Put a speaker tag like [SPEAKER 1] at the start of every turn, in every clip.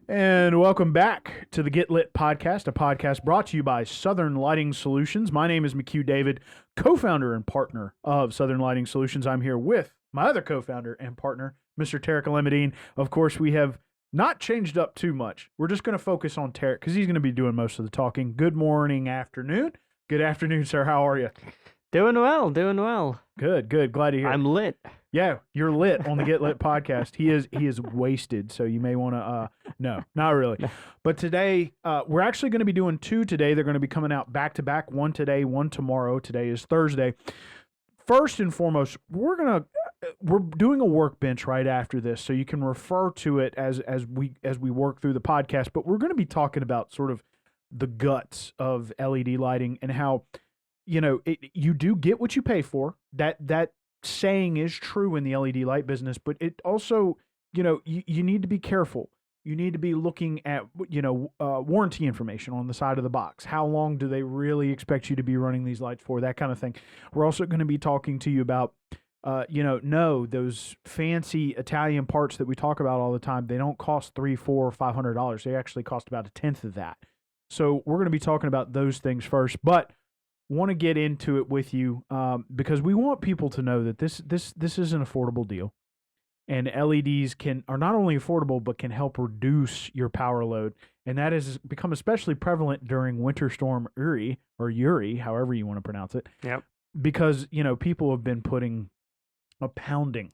[SPEAKER 1] And welcome back to the Get Lit podcast, a podcast brought to you by Southern Lighting Solutions. My name is McHugh David, co-founder and partner of Southern Lighting Solutions. I'm here with my other co-founder and partner, Mr. Tarek Alemedine. Of course, we have not changed up too much. We're just going to focus on Tarek because he's going to be doing most of the talking. Good morning, afternoon. Good afternoon, sir. How are you?
[SPEAKER 2] Doing well, doing well.
[SPEAKER 1] Good. Glad to hear.
[SPEAKER 2] I'm lit.
[SPEAKER 1] Yeah, you're lit on the Get Lit podcast. He is wasted, so you may want to no, not really. But today we're actually going to be doing two today. They're going to be coming out back to back, one today, one tomorrow. Today is Thursday. First and foremost, we're doing a workbench right after this, so you can refer to it as we work through the podcast, but we're going to be talking about sort of the guts of LED lighting and how you do get what you pay for. That saying is true in the LED light business, but it also, you need to be careful. You need to be looking at, warranty information on the side of the box. How long do they really expect you to be running these lights for? That kind of thing. We're also going to be talking to you about, those fancy Italian parts that we talk about all the time, they don't cost $300, $400, $500. They actually cost about a tenth of that. So we're going to be talking about those things first, but want to get into it with you because we want people to know that this is an affordable deal, and LEDs are not only affordable but can help reduce your power load, and that has become especially prevalent during Winter Storm Uri, however you want to pronounce it.
[SPEAKER 2] Yep.
[SPEAKER 1] Because people have been putting a pounding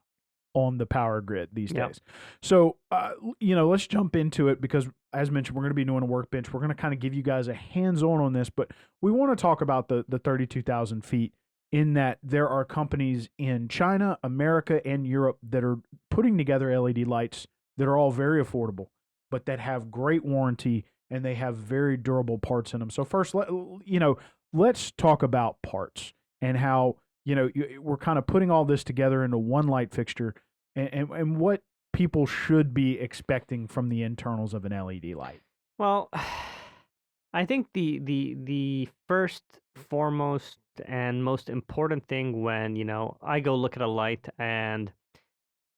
[SPEAKER 1] on the power grid these days. So, let's jump into it because, as mentioned, we're going to be doing a workbench. We're going to kind of give you guys a hands-on this, but we want to talk about the 32,000 feet in that there are companies in China, America, and Europe that are putting together LED lights that are all very affordable, but that have great warranty and they have very durable parts in them. So first, let's talk about parts and how we're kind of putting all this together into one light fixture and what people should be expecting from the internals of an LED light.
[SPEAKER 2] Well, I think the first, foremost, and most important thing when, I go look at a light and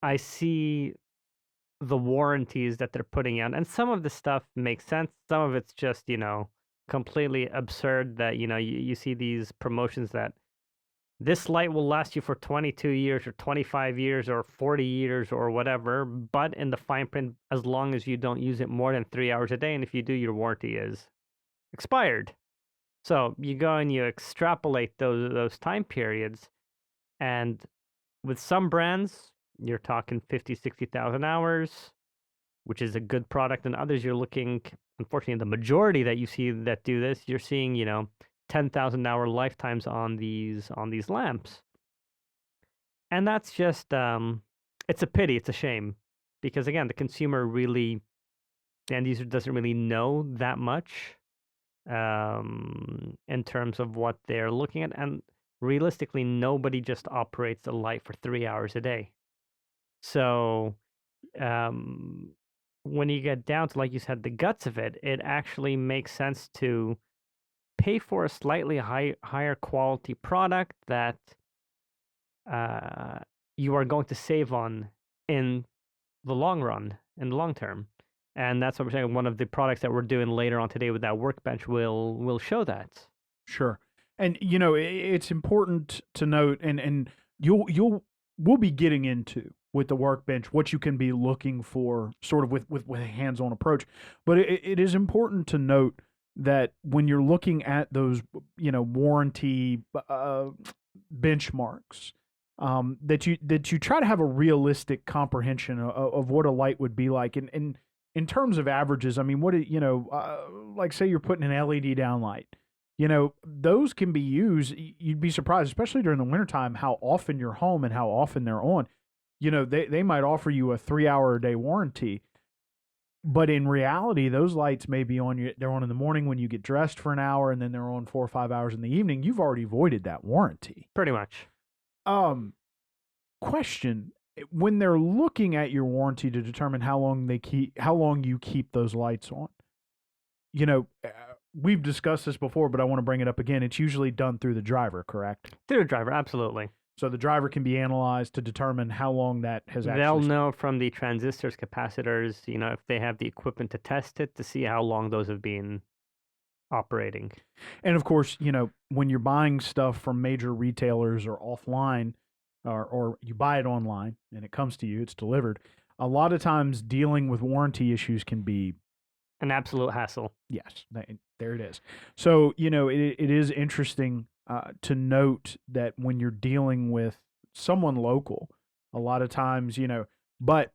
[SPEAKER 2] I see the warranties that they're putting out, and some of the stuff makes sense. Some of it's just, completely absurd that, you see these promotions that this light will last you for 22 years or 25 years or 40 years or whatever, but in the fine print, as long as you don't use it more than 3 hours a day, and if you do, your warranty is expired. So you go and you extrapolate those time periods, and with some brands, you're talking 50, 60,000 hours, which is a good product, and others you're looking, unfortunately, the majority that you see that do this, you're seeing, 10,000-hour lifetimes on these lamps. And that's just it's a pity, it's a shame, because again, the consumer really, the end user doesn't really know that much in terms of what they're looking at, and realistically nobody just operates a light for 3 hours a day. So when you get down to, like you said, the guts of it, it actually makes sense to pay for a slightly higher quality product that you are going to save on in the long run, in the long term. And that's what we're saying. One of the products that we're doing later on today with that workbench will show that.
[SPEAKER 1] Sure. And it's important to note, and we'll be getting into with the workbench what you can be looking for, sort of with a hands-on approach. But it is important to note that when you're looking at those, warranty benchmarks, that you try to have a realistic comprehension of what a light would be like. And in terms of averages, I mean, like say you're putting an LED downlight, those can be used. You'd be surprised, especially during the wintertime, how often you're home and how often they're on. They might offer you a 3 hour a day warranty. But in reality, those lights may be on they're on in the morning when you get dressed for an hour, and then they're on 4 or 5 hours in the evening. You've already voided that warranty.
[SPEAKER 2] Pretty much.
[SPEAKER 1] Question: when they're looking at your warranty to determine how long you keep those lights on, we've discussed this before, but I want to bring it up again. It's usually done through the driver, correct?
[SPEAKER 2] Through the driver, absolutely.
[SPEAKER 1] So the driver can be analyzed to determine how long that has
[SPEAKER 2] They'll
[SPEAKER 1] actually.
[SPEAKER 2] know from the transistors, capacitors, if they have the equipment to test it to see how long those have been operating.
[SPEAKER 1] And of course, when you're buying stuff from major retailers or offline, or you buy it online and it comes to you, it's delivered. A lot of times, dealing with warranty issues can be
[SPEAKER 2] an absolute hassle.
[SPEAKER 1] Yes, there it is. So it is interesting to note that when you're dealing with someone local, a lot of times, but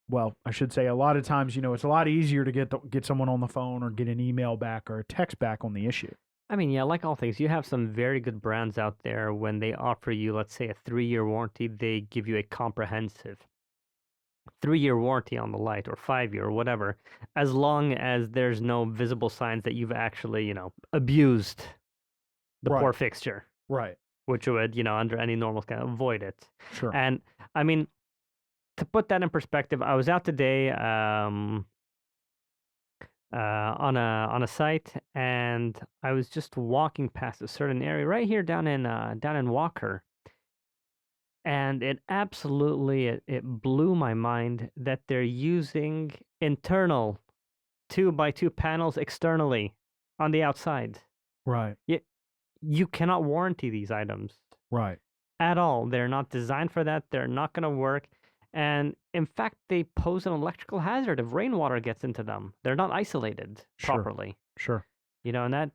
[SPEAKER 1] well, I should say a lot of times, it's a lot easier to get someone on the phone or get an email back or a text back on the issue.
[SPEAKER 2] I mean, yeah, like all things, you have some very good brands out there. When they offer you, let's say, a 3-year warranty, they give you a comprehensive 3-year warranty on the light, or 5-year, or whatever, as long as there's no visible signs that you've actually, abused the poor
[SPEAKER 1] Right.
[SPEAKER 2] fixture,
[SPEAKER 1] Right.
[SPEAKER 2] which would, under any normal kind of avoid it.
[SPEAKER 1] Sure.
[SPEAKER 2] And I mean, to put that in perspective, I was out today on a site, and I was just walking past a certain area right here down in Walker, and it absolutely it blew my mind that they're using internal 2x2 panels externally on the outside.
[SPEAKER 1] Right.
[SPEAKER 2] You cannot warranty these items
[SPEAKER 1] Right.
[SPEAKER 2] at all. They're not designed for that. They're not going to work. And in fact, they pose an electrical hazard if rainwater gets into them. They're not isolated properly.
[SPEAKER 1] Sure.
[SPEAKER 2] And that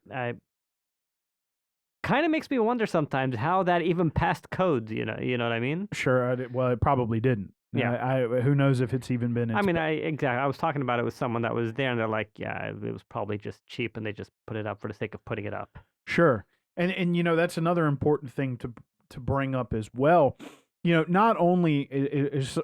[SPEAKER 2] kind of makes me wonder sometimes how that even passed code. You know what I mean?
[SPEAKER 1] Sure. Well, it probably didn't.
[SPEAKER 2] Yeah.
[SPEAKER 1] Who knows if it's even been.
[SPEAKER 2] I mean, I was talking about it with someone that was there, and they're like, yeah, it was probably just cheap, and they just put it up for the sake of putting it up.
[SPEAKER 1] Sure. And that's another important thing to bring up as well. Not only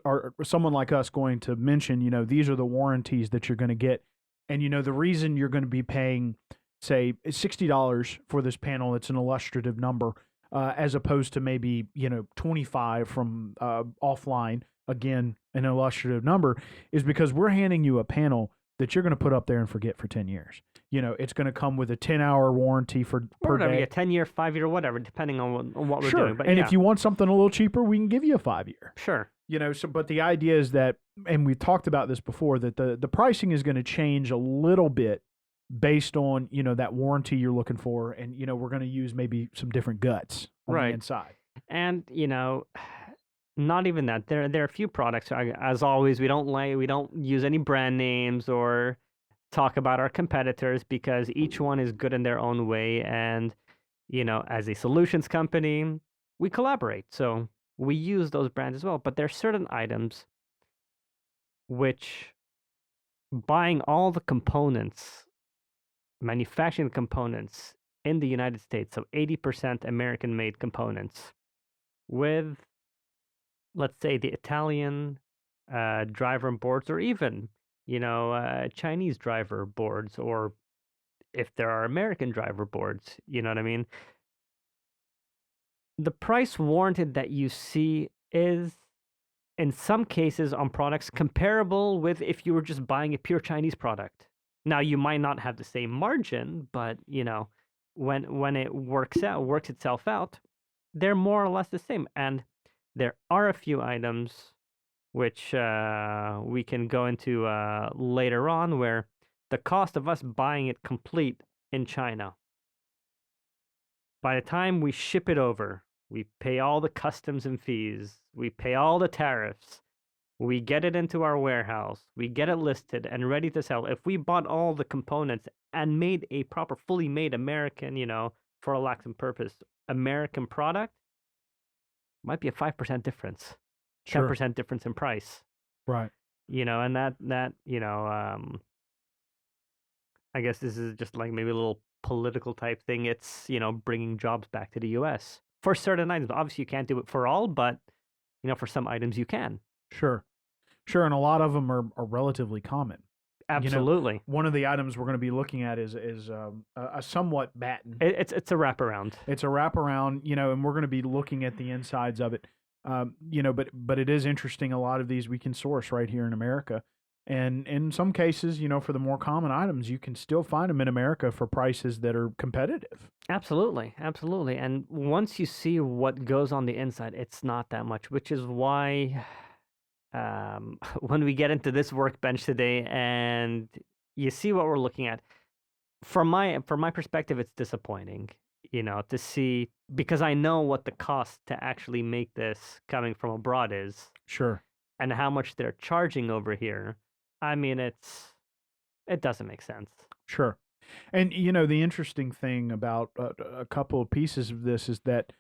[SPEAKER 1] are someone like us going to mention, these are the warranties that you're going to get, and the reason you're going to be paying, say, $60 for this panel. It's an illustrative number, as opposed to maybe $25 from offline. Again, an illustrative number is because we're handing you a panel that you're going to put up there and forget for 10 years. It's going to come with a 10-hour warranty per day.
[SPEAKER 2] A 10-year, 5-year, whatever, depending on what we're
[SPEAKER 1] Sure.
[SPEAKER 2] doing. But
[SPEAKER 1] and if you want something a little cheaper, we can give you a 5-year.
[SPEAKER 2] Sure.
[SPEAKER 1] So, but the idea is that, and we've talked about this before, that the pricing is going to change a little bit based on, that warranty you're looking for. And, we're going to use maybe some different guts on the inside.
[SPEAKER 2] And, not even that. There are a few products. As always, we don't use any brand names or talk about our competitors, because each one is good in their own way. And, as a solutions company, we collaborate. So we use those brands as well. But there are certain items which, buying all the components, manufacturing the components in the United States, so 80% American-made components, with, let's say, the Italian driver boards, or even, Chinese driver boards, or if there are American driver boards, you know what I mean? The price warranted that you see is, in some cases on products, comparable with if you were just buying a pure Chinese product. Now, you might not have the same margin, but, when it works itself out, they're more or less the same. And there are a few items which we can go into later on, where the cost of us buying it complete in China, by the time we ship it over, we pay all the customs and fees, we pay all the tariffs, we get it into our warehouse, we get it listed and ready to sell. If we bought all the components and made a proper, fully made American, for a lack of purpose, American product, might be a 5% difference, 10% difference in price.
[SPEAKER 1] Right.
[SPEAKER 2] And that I guess this is just like maybe a little political type thing. It's, bringing jobs back to the U.S. for certain items. Obviously, you can't do it for all, but, for some items you can.
[SPEAKER 1] Sure. And a lot of them are relatively common.
[SPEAKER 2] Absolutely.
[SPEAKER 1] One of the items we're going to be looking at is a somewhat batten.
[SPEAKER 2] It's a wraparound.
[SPEAKER 1] It's a wraparound, and we're going to be looking at the insides of it. But it is interesting. A lot of these we can source right here in America. And in some cases, for the more common items, you can still find them in America for prices that are competitive.
[SPEAKER 2] Absolutely, absolutely. And once you see what goes on the inside, it's not that much, which is why when we get into this workbench today and you see what we're looking at, from my perspective, it's disappointing, to see, because I know what the cost to actually make this coming from abroad is
[SPEAKER 1] Sure.
[SPEAKER 2] and how much they're charging over here. I mean, it doesn't make sense.
[SPEAKER 1] Sure. And the interesting thing about a couple of pieces of this is that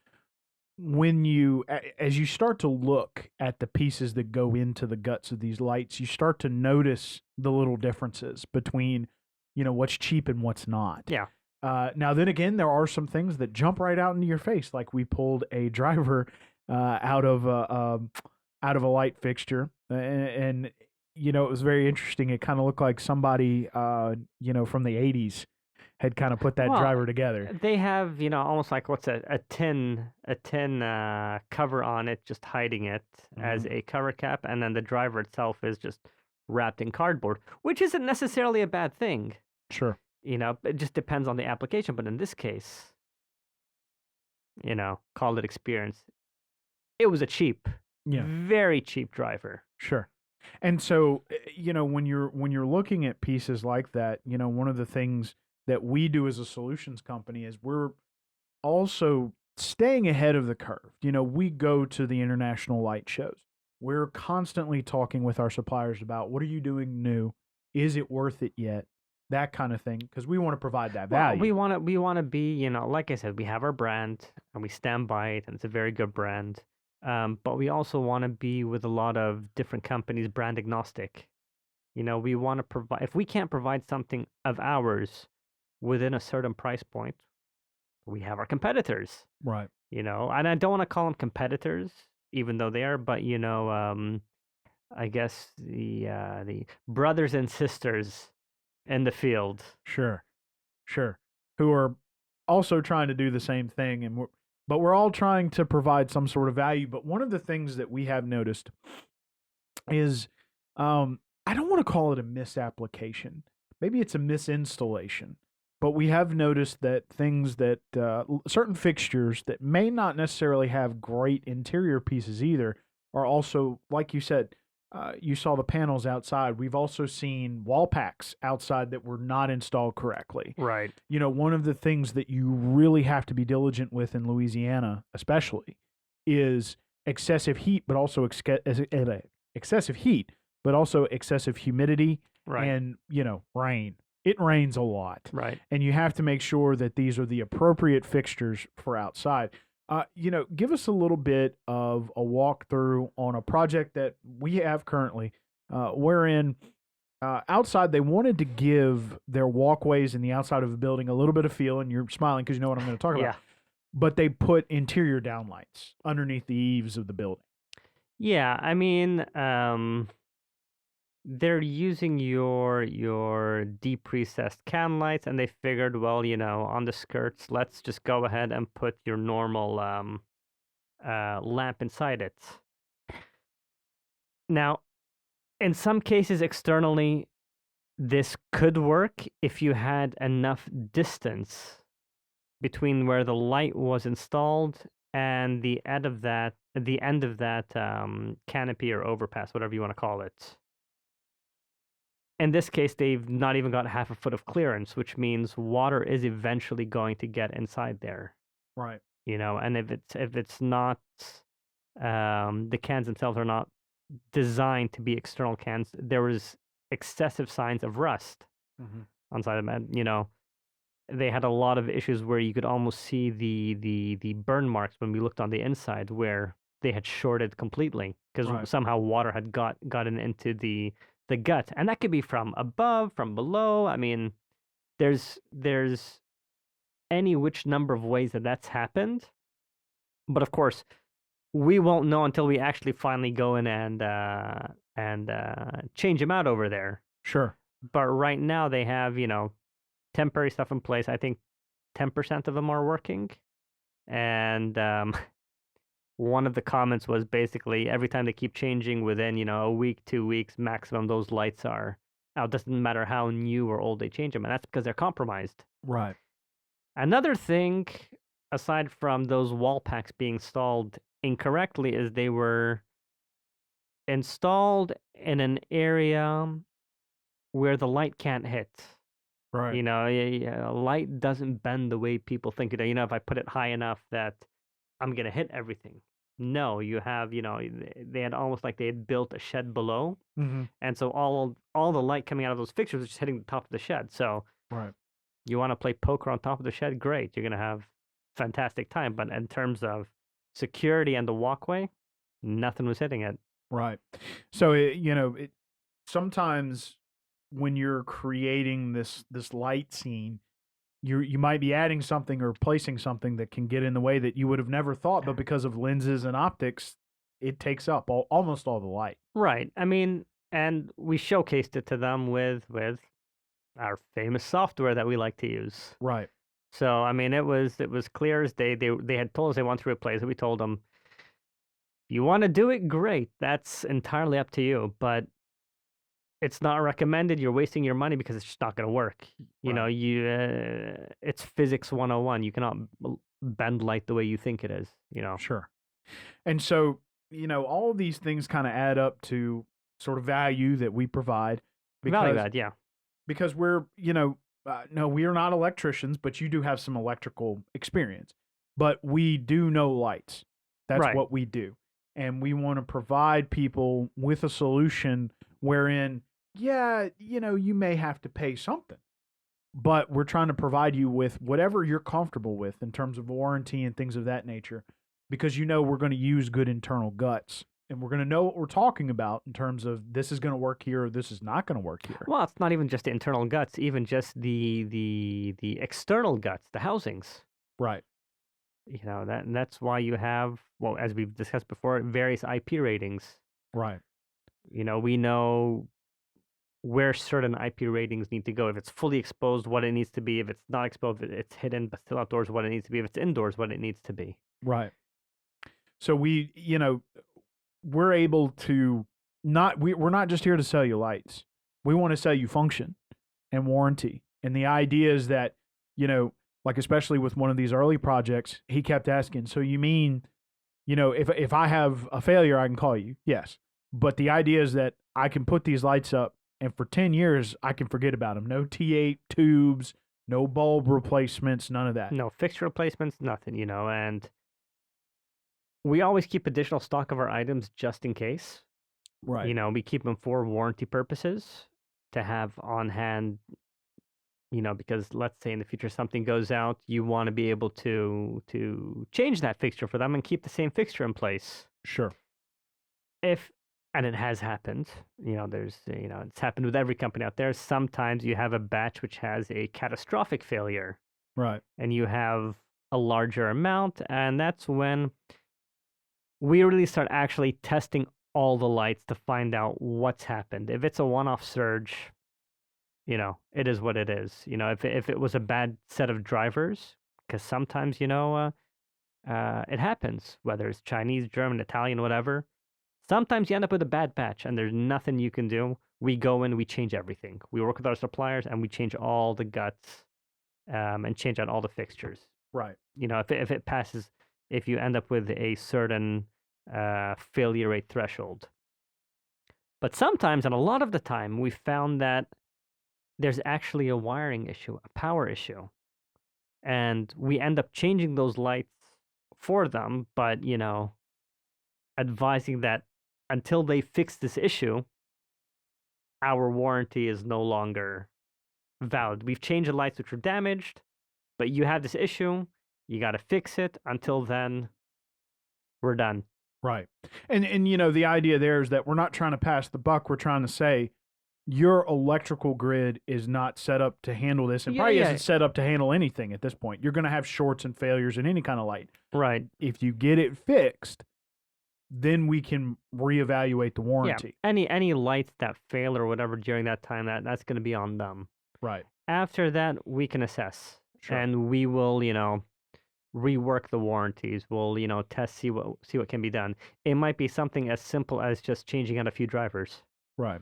[SPEAKER 1] as you start to look at the pieces that go into the guts of these lights, you start to notice the little differences between, what's cheap and what's not.
[SPEAKER 2] Yeah.
[SPEAKER 1] Now, then again, there are some things that jump right out into your face. Like we pulled a driver out of a light fixture, and it was very interesting. It kind of looked like somebody, from the '80s had kind of put that
[SPEAKER 2] Well,
[SPEAKER 1] driver together.
[SPEAKER 2] They have, almost like what's a tin cover on it, just hiding it as a cover cap, and then the driver itself is just wrapped in cardboard, which isn't necessarily a bad thing.
[SPEAKER 1] Sure.
[SPEAKER 2] It just depends on the application. But in this case, call it experience. It was a cheap, very cheap driver.
[SPEAKER 1] Sure. And so, when you're looking at pieces like that, one of the things that we do as a solutions company is we're also staying ahead of the curve. We go to the international light shows. We're constantly talking with our suppliers about what are you doing new? Is it worth it yet? That kind of thing, because we want to provide that value.
[SPEAKER 2] Well, we want to be, like I said, we have our brand and we stand by it, and it's a very good brand. But we also want to be with a lot of different companies, brand agnostic. We want to provide, if we can't provide something of ours within a certain price point, we have our competitors.
[SPEAKER 1] Right.
[SPEAKER 2] And I don't want to call them competitors, even though they are, but I guess the brothers and sisters in the field.
[SPEAKER 1] Sure. Who are also trying to do the same thing, but we're all trying to provide some sort of value. But one of the things that we have noticed is, I don't want to call it a misapplication. Maybe it's a misinstallation. But we have noticed that things that certain fixtures that may not necessarily have great interior pieces either are also, like you said, you saw the panels outside. We've also seen wall packs outside that were not installed correctly.
[SPEAKER 2] Right.
[SPEAKER 1] One of the things that you really have to be diligent with in Louisiana, especially, is excessive heat, but also excessive heat, but also excessive humidity,
[SPEAKER 2] Right.
[SPEAKER 1] and rain. It rains a lot.
[SPEAKER 2] Right.
[SPEAKER 1] And you have to make sure that these are the appropriate fixtures for outside. Give us a little bit of a walkthrough on a project that we have currently, wherein outside they wanted to give their walkways in the outside of the building a little bit of feel, and you're smiling because you know what I'm going to talk about.
[SPEAKER 2] Yeah.
[SPEAKER 1] But they put interior downlights underneath the eaves of the building.
[SPEAKER 2] Yeah, I mean, they're using your depressed can lights, and they figured, well, on the skirts, let's just go ahead and put your normal lamp inside it. Now, in some cases externally, this could work if you had enough distance between where the light was installed and the end of that canopy or overpass, whatever you want to call it. In this case, they've not even got half a foot of clearance, which means water is eventually going to get inside there.
[SPEAKER 1] Right.
[SPEAKER 2] And if it's not, the cans themselves are not designed to be external cans. There was excessive signs of rust on side of them. They had a lot of issues where you could almost see the burn marks when we looked on the inside, where they had shorted completely because somehow water had gotten into the gut, and that could be from above, from below. I mean, there's any which number of ways that's happened, but of course, we won't know until we actually finally go in and change them out over there.
[SPEAKER 1] Sure.
[SPEAKER 2] But right now they have temporary stuff in place. I think 10% of them are working, and one of the comments was basically every time they keep changing within, a week, 2 weeks maximum, those lights are out. Doesn't matter how new or old they change them, and that's because they're compromised.
[SPEAKER 1] Right.
[SPEAKER 2] Another thing, aside from those wall packs being installed incorrectly, is they were installed in an area where the light can't hit.
[SPEAKER 1] Right.
[SPEAKER 2] A light doesn't bend the way people think it. If I put it high enough that I'm gonna hit everything. No, you have, they had almost like they had built a shed below,
[SPEAKER 1] Mm-hmm.
[SPEAKER 2] and so all the light coming out of those fixtures is just hitting the top of the shed. So
[SPEAKER 1] Right.
[SPEAKER 2] you want to play poker on top of the shed, great, you're gonna have fantastic time. But in terms of security and the walkway, nothing was hitting it.
[SPEAKER 1] Right. So sometimes when you're creating this light scene, you might be adding something or placing something that can get in the way that you would have never thought, but because of lenses and optics, it takes up almost all the light.
[SPEAKER 2] Right. I mean, and we showcased it to them with our famous software that we like to use.
[SPEAKER 1] Right.
[SPEAKER 2] So I mean, it was clear as day. They had told us they want to replace it. We told them, you want to do it, great. That's entirely up to you. But it's not recommended. You're wasting your money because it's just not going to work.
[SPEAKER 1] Right.
[SPEAKER 2] It's physics 101. You cannot bend light the way you think it is.
[SPEAKER 1] Sure. And so all of these things kind of add up to sort of value that we provide.
[SPEAKER 2] Value add, yeah.
[SPEAKER 1] Because we're no, we are not electricians, but you do have some electrical experience. But we do know lights. That's
[SPEAKER 2] Right.
[SPEAKER 1] what we do. And we want to provide people with a solution wherein, you may have to pay something, but we're trying to provide you with whatever you're comfortable with in terms of warranty and things of that nature, because we're going to use good internal guts. And we're going to know what we're talking about in terms of this is going to work here or this is not going to work here.
[SPEAKER 2] Well, it's not even just the internal guts, even just the external guts, the housings.
[SPEAKER 1] Right.
[SPEAKER 2] That's why you have, well, as we've discussed before, various IP ratings.
[SPEAKER 1] Right.
[SPEAKER 2] We know where certain IP ratings need to go. If it's fully exposed, what it needs to be. If it's not exposed, it's hidden but still outdoors, what it needs to be. If it's indoors, what it needs to be.
[SPEAKER 1] Right. So we're able to we're not just here to sell you lights. We want to sell you function and warranty. And the idea is that, like especially with one of these early projects, he kept asking, so you mean, if I have a failure, I can call you? Yes. But the idea is that I can put these lights up and for 10 years, I can forget about them. No T8 tubes, no bulb replacements, none of that.
[SPEAKER 2] No fixture replacements, nothing, and we always keep additional stock of our items just in case.
[SPEAKER 1] Right.
[SPEAKER 2] We keep them for warranty purposes to have on hand, because let's say in the future something goes out, you want to be able to change that fixture for them and keep the same fixture in place.
[SPEAKER 1] Sure.
[SPEAKER 2] And it has happened, it's happened with every company out there. Sometimes you have a batch which has a catastrophic failure.
[SPEAKER 1] Right.
[SPEAKER 2] And you have a larger amount, and that's when we really start actually testing all the lights to find out what's happened. If it's a one-off surge, it is what it is. If it was a bad set of drivers, because sometimes, it happens, whether it's Chinese, German, Italian, whatever. Sometimes you end up with a bad patch and there's nothing you can do. We go in, we change everything. We work with our suppliers and we change all the guts and change out all the fixtures.
[SPEAKER 1] Right.
[SPEAKER 2] If it passes, if you end up with a certain failure rate threshold. But sometimes, and a lot of the time, we found that there's actually a wiring issue, a power issue. And we end up changing those lights for them, but, advising that until they fix this issue, our warranty is no longer valid. We've changed the lights which were damaged, but you have this issue, you got to fix it. Until then, we're done.
[SPEAKER 1] Right. And the idea there is that we're not trying to pass the buck. We're trying to say your electrical grid is not set up to handle this and probably isn't set up to handle anything at this point. You're going to have shorts and failures in any kind of light.
[SPEAKER 2] Right.
[SPEAKER 1] If you get it fixed, then we can reevaluate the warranty.
[SPEAKER 2] Yeah. Any lights that fail or whatever during that time, that's going to be on them.
[SPEAKER 1] Right.
[SPEAKER 2] After that, we can assess.
[SPEAKER 1] Sure.
[SPEAKER 2] And we will, rework the warranties. We'll, test, see what can be done. It might be something as simple as just changing out a few drivers,
[SPEAKER 1] Right.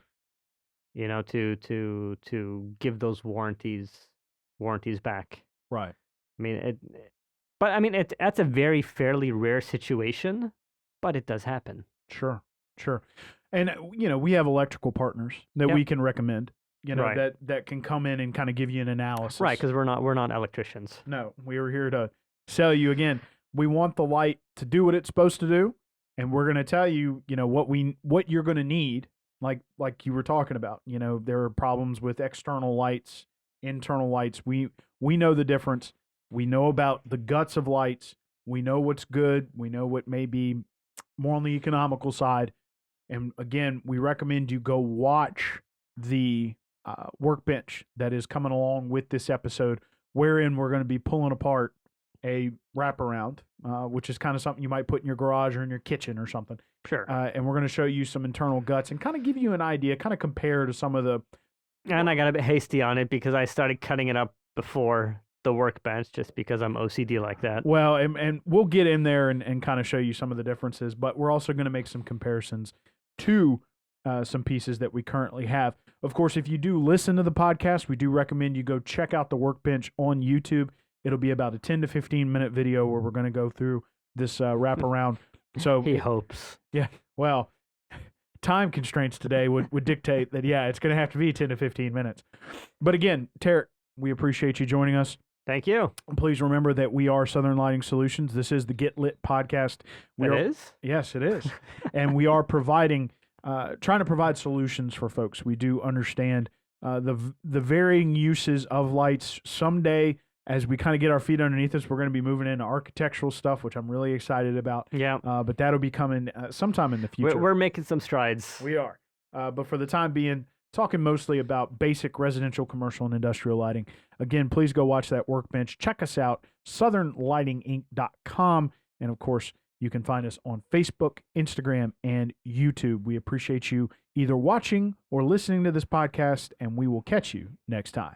[SPEAKER 2] to give those warranties back.
[SPEAKER 1] Right.
[SPEAKER 2] I mean, that's a very fairly rare situation, but it does happen.
[SPEAKER 1] Sure. Sure. And we have electrical partners that
[SPEAKER 2] Yep.
[SPEAKER 1] we can recommend.
[SPEAKER 2] Right.
[SPEAKER 1] That can come in and kind of give you an analysis.
[SPEAKER 2] Right, because we're not electricians.
[SPEAKER 1] No, we were here to sell you again. We want the light to do what it's supposed to do, and we're going to tell you, what you're going to need. Like you were talking about. There are problems with external lights, internal lights. We know the difference. We know about the guts of lights. We know what's good. We know what may be more on the economical side. And again, we recommend you go watch the workbench that is coming along with this episode, wherein we're going to be pulling apart a wraparound, which is kind of something you might put in your garage or in your kitchen or something.
[SPEAKER 2] Sure.
[SPEAKER 1] And we're going to show you some internal guts and kind of give you an idea, kind of compare to some of the...
[SPEAKER 2] And I got a bit hasty on it because I started cutting it up before the workbench just because I'm OCD like that.
[SPEAKER 1] Well, and we'll get in there and kind of show you some of the differences, but we're also going to make some comparisons to some pieces that we currently have. Of course, if you do listen to the podcast, we do recommend you go check out the workbench on YouTube. It'll be about a 10 to 15 minute video where we're going to go through this wraparound. So
[SPEAKER 2] he hopes.
[SPEAKER 1] Yeah. Well, time constraints today would dictate that, it's going to have to be 10 to 15 minutes. But again, Tarek, we appreciate you joining us.
[SPEAKER 2] Thank you.
[SPEAKER 1] Please remember that we are Southern Lighting Solutions. This is the Get Lit podcast.
[SPEAKER 2] It is?
[SPEAKER 1] Yes, it is. And we are trying to provide solutions for folks. We do understand the varying uses of lights. Someday, as we kind of get our feet underneath us, we're going to be moving into architectural stuff, which I'm really excited about.
[SPEAKER 2] Yeah.
[SPEAKER 1] But that'll be coming sometime in the future.
[SPEAKER 2] We're making some strides.
[SPEAKER 1] We are. But for the time being, talking mostly about basic residential, commercial, and industrial lighting. Again, please go watch that workbench. Check us out, southernlightinginc.com. And of course, you can find us on Facebook, Instagram, and YouTube. We appreciate you either watching or listening to this podcast, and we will catch you next time.